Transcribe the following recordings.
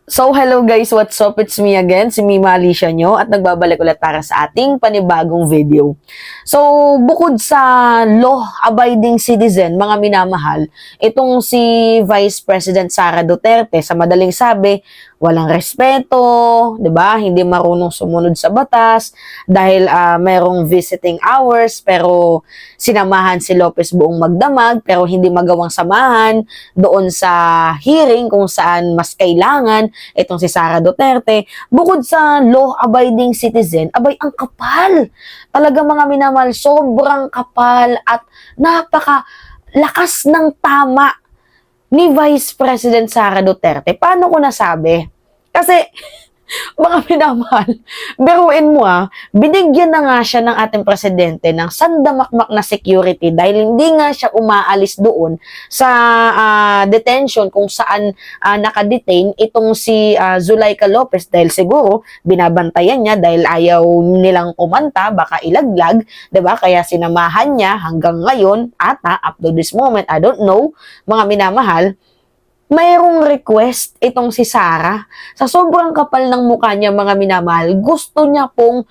So, hello guys, what's up? It's me again, si Mima Alicia nyo, at nagbabalik ulit para sa ating panibagong video. So, bukod sa law-abiding citizen, mga minamahal, itong si Vice President Sara Duterte, sa madaling sabi, walang respeto, 'di ba? Hindi marunong sumunod sa batas dahil merong visiting hours pero sinamahan si Lopez buong magdamag pero hindi magawang samahan doon sa hearing kung saan mas kailangan itong si Sara Duterte. Bukod sa law-abiding citizen, abay ang kapal. Talaga mga minamahal, sobrang kapal at napaka lakas ng tama ni Vice President Sara Duterte. Paano ko nasabi? Kasi, mga minamahal, biruin mo binigyan na nga siya ng ating presidente ng sandamakmak na security dahil hindi nga siya umaalis doon sa detention kung saan nakadetain itong si Zuleika Lopez dahil siguro binabantayan niya dahil ayaw nilang kumanta, baka ilaglag, 'di ba? Kaya sinamahan niya hanggang ngayon ata up to this moment, I don't know, mga minamahal. Mayroong request itong si Sara. Sa sobrang kapal ng mukha niya, mga minamahal, gusto niya pong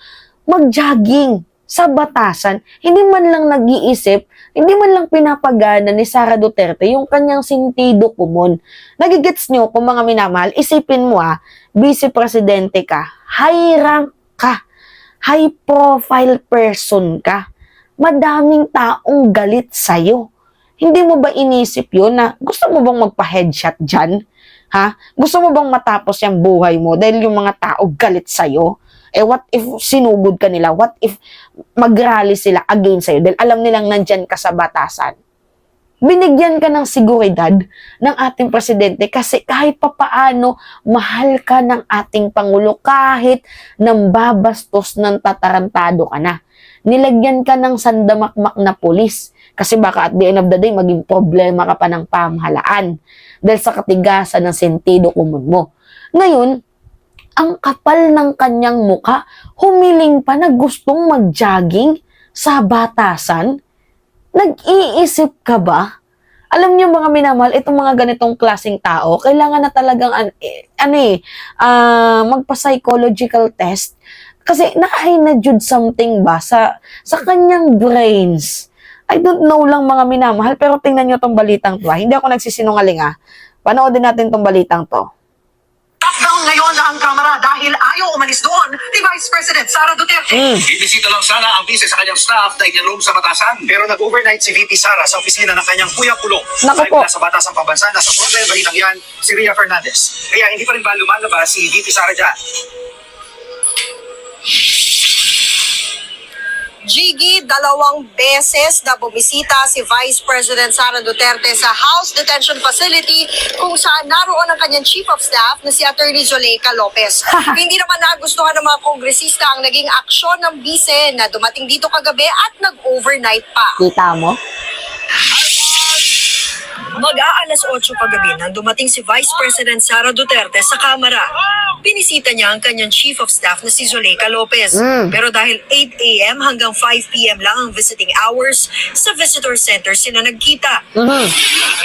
mag-jogging sa batasan. Hindi man lang nag-iisip, hindi man lang pinapagana ni Sara Duterte yung kanyang sentido komon. Nagigets niyo kung mga minamahal, isipin mo vice presidente ka, high rank ka, high profile person ka, madaming taong galit sa'yo. Hindi mo ba inisip yun na gusto mo bang magpa-headshot dyan? Ha? Gusto mo bang matapos yung buhay mo dahil yung mga tao galit sa'yo? What if sinugod ka nila? What if mag-rally sila against sa'yo dahil alam nilang nandyan ka sa batasan? Binigyan ka ng seguridad ng ating presidente kasi kahit papaano mahal ka ng ating Pangulo kahit nang babastos ng tatarantado ka na. Nilagyan ka ng sandamakmak na pulis. Kasi baka at the end of the day, maging problema ka pa ng pamahalaan dahil sa katigasan ng sentido komon mo. Ngayon, ang kapal ng kanyang muka, humiling pa na gustong mag-jogging sa batasan. Nag-iisip ka ba? Alam niyo mga minamahal, itong mga ganitong klaseng tao, kailangan na talagang magpa-psychological test. Kasi naka-hide something ba sa kanyang brains? I don't know lang mga minamahal, pero tingnan nyo tong balitang to. Hindi ako nagsisinungaling Panoodin natin tong balitang to. Lockdown ngayon ang Kamara dahil ayaw umalis doon ni Vice President Sara Duterte. Ibisita lang sana ang bise sa kanyang staff na inyalong sa batasan. Pero nag-overnight si VP Sara sa opisina ng kanyang Kuya Kulong. Naku po. Dahil nasa batasang pambansa, nasa front line balitang yan, si Ria Fernandez. Kaya hindi pa rin ba lumalabas si VP Sara dyan? Gigi, 2 beses na bumisita si Vice President Sara Duterte sa House Detention Facility kung saan naroon ang kanyang Chief of Staff na si Attorney Zuleika Lopez. Hindi naman nagustuhan ng mga kongresista ang naging aksyon ng bise na dumating dito kagabi at nag-overnight pa. Kita mo? Mag-aalas 8 kagabi nang dumating si Vice President Sara Duterte sa Kamara. Binisita niya ang kanyang Chief of Staff na si Zuleika Lopez. Pero dahil 8 a.m. hanggang 5 p.m. lang ang visiting hours, sa visitor center sila nagkita.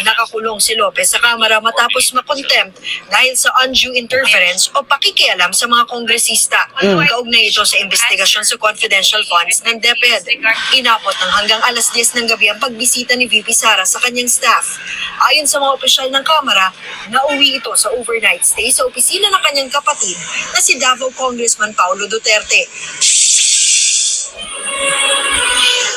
Nakakulong si Lopez sa Kamara matapos makontempt dahil sa undue interference o pakikialam sa mga kongresista. Kaugnay ito sa investigasyon sa confidential funds ng DepEd. Inabot ng hanggang alas 10 ng gabi ang pagbisita ni VP Sara sa kanyang staff. Ayon sa mga opisyal ng Kamara, nauwi ito sa overnight stay sa opisina ng kanyang kapatid na si Davao Congressman Paulo Duterte.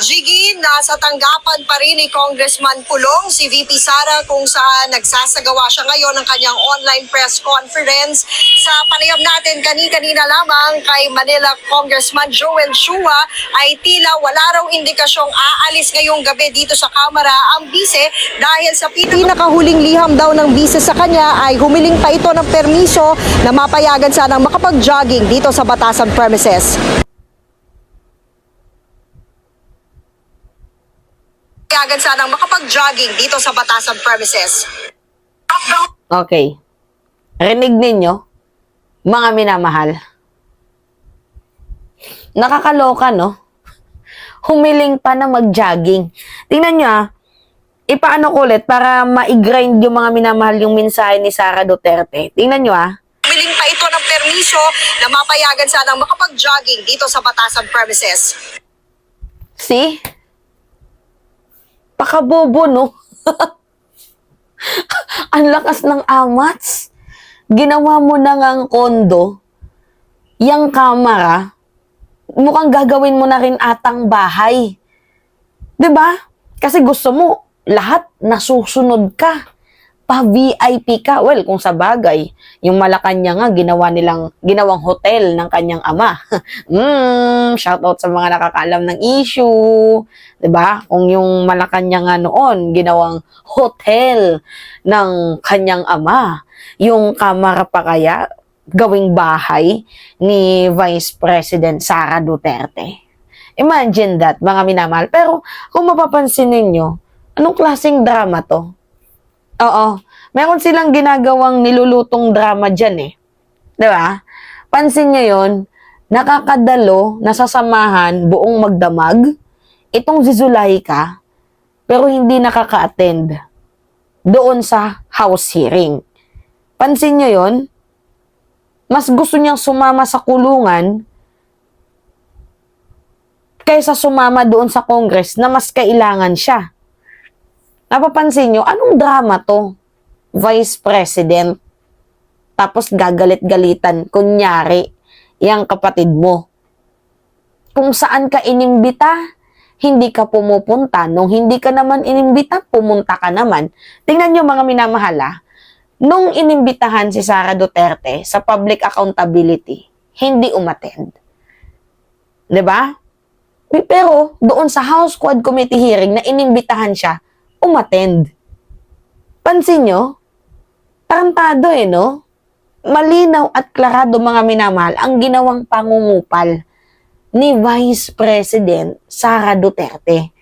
Gigi, nasa tanggapan pa rin ni Congressman Pulong si VP Sara kung saan nagsasagawa siya ngayon ng kanyang online press conference. Sa panayam natin kanina lamang kay Manila Congressman Joel Chua ay tila wala raw indikasyong aalis ngayong gabi dito sa Kamara ang bise dahil sa pinakahuling liham daw ng bise sa kanya ay humiling pa ito ng permiso na mapayagan sanang makapag-jogging dito sa batasan premises. Payagan sanang makapag-jogging dito sa batasan premises. Okay. Rinig ninyo, mga minamahal. Nakakaloka, no? Humiling pa na mag-jogging. Tingnan nyo, ipaano ko ulit para ma-grind yung mga minamahal yung mensahe ni Sara Duterte. Tingnan nyo, permiso na mapayagan sanang makapag-jogging dito sa Batasan premises. See? Pakabobo, no? Ang lakas ng amats. Ginawa mo na ngang kondo, yang kamera, mukhang gagawin mo na rin atang bahay. 'Di ba? Kasi gusto mo, lahat nasusunod ka. Pa-VIP ka. Well, kung sa bagay, yung Malacanang nga, ginawang hotel ng kanyang ama. Shoutout sa mga nakakaalam ng issue. 'Di ba? Kung yung Malacanang nga noon, ginawang hotel ng kanyang ama. Yung Kamara pa kaya, gawing bahay ni Vice President Sara Duterte. Imagine that, mga minamahal. Pero, kung mapapansin ninyo, anong klaseng drama to? Oo. Meron silang ginagawang nilulutong drama dyan eh. Diba? Pansin nyo yun, nakakadalo, nasasamahan, buong magdamag, itong si Zulaika, pero hindi nakaka-attend doon sa house hearing. Pansin nyo yun, mas gusto niyang sumama sa kulungan kaysa sumama doon sa Congress na mas kailangan siya. Napapansin nyo, anong drama to? Vice President. Tapos gagalit-galitan, kunyari, yang kapatid mo. Kung saan ka inimbita, hindi ka pumupunta. Nung hindi ka naman inimbita, pumunta ka naman. Tingnan nyo mga minamahal, nung inimbitahan si Sara Duterte sa public accountability, hindi umattend. 'Di ba? Pero doon sa House Quad Committee hearing na inimbitahan siya, umattend. Pansin nyo? Tarantado no? Malinaw at klarado mga minamahal ang ginawang pangungupal ni Vice President Sara Duterte.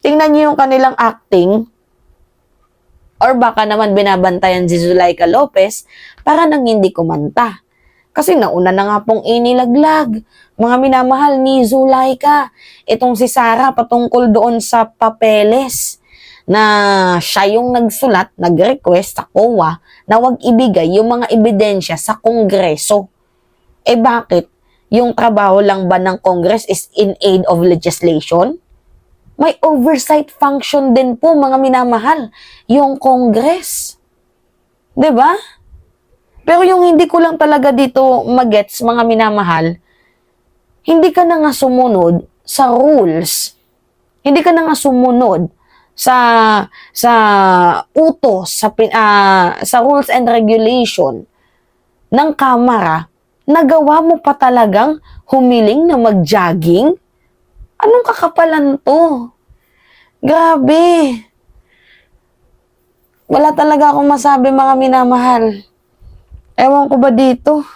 Tingnan nyo yung kanilang acting, or baka naman binabantayan si Zulaika Lopez para nang hindi kumanta. Kasi nauna na nga pong inilaglag, mga minamahal ni Zulaika, itong si Sara patungkol doon sa papeles na siya yung nagsulat, nag-request sa COA na wag ibigay yung mga ebidensya sa Kongreso. Eh bakit? Yung trabaho lang ba ng Congress is in aid of legislation? May oversight function din po, mga minamahal, yung Congress. 'Di ba? Pero yung hindi ko lang talaga dito magets, mga minamahal, hindi ka na nga sumunod sa rules. Hindi ka na nga sumunod sa utos, sa rules and regulation ng Kamara. Nagawa mo pa talagang humiling na mag-jogging? Anong kakapalan to? Grabe. Wala talaga akong masabi, mga minamahal. Ewan ko ba dito?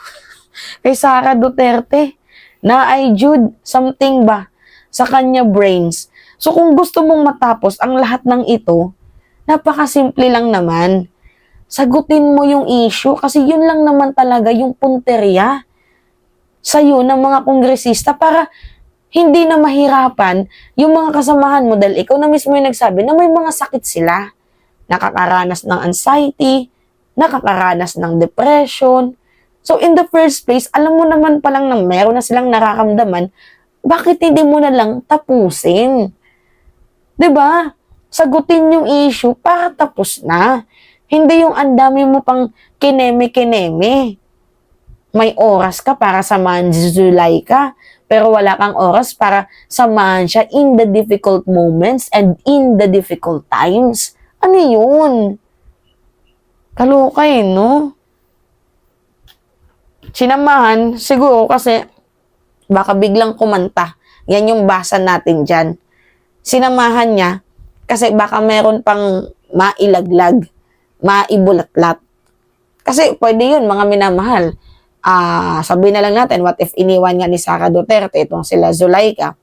Kay Sara Duterte, na ay Jude, something ba sa kanya brains. So kung gusto mong matapos ang lahat ng ito, napakasimple lang naman. Sagutin mo yung issue kasi yun lang naman talaga yung punteriya sa'yo ng mga kongresista para hindi na mahirapan yung mga kasamahan mo dahil ikaw na mismo yung nagsabi na may mga sakit sila. Nakakaranas ng anxiety, nakakaranas ng depression. So in the first place, alam mo naman palang na meron na silang nararamdaman, bakit hindi mo na lang tapusin? 'Di ba? Sagutin yung issue para tapos na. Hindi yung andami mo pang kineme-kineme. May oras ka para samahan si Zulaika, pero wala kang oras para samahan siya in the difficult moments and in the difficult times. Ano yun? Kaloka no? Sinamahan, siguro kasi baka biglang kumanta. Yan yung basa natin dyan. Sinamahan niya kasi baka meron pang mailaglag, maibulatlat. Kasi pwede yun, mga minamahal. Sabihin na lang natin, what if iniwan nga ni Sara Duterte, itong sila Zulaika,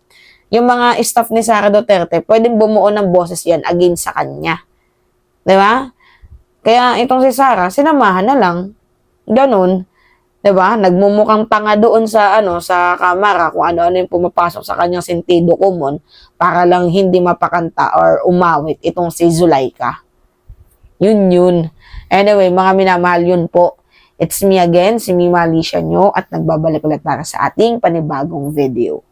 yung mga staff ni Sara Duterte, pwedeng bumuo ng boses yan against sa kanya. Di ba? Kaya itong si Sara, sinamahan na lang. Ganun. Di ba? Nagmumukhang tanga doon sa, sa kamera, kung ano-ano yung pumapasok sa kanyang sentido common, para lang hindi mapakanta or umawit itong si Zulaika. Yun. Anyway, mga minamahal, yun po. It's me again, si Mima Alicia nyo, at nagbabalik ulit para sa ating panibagong video.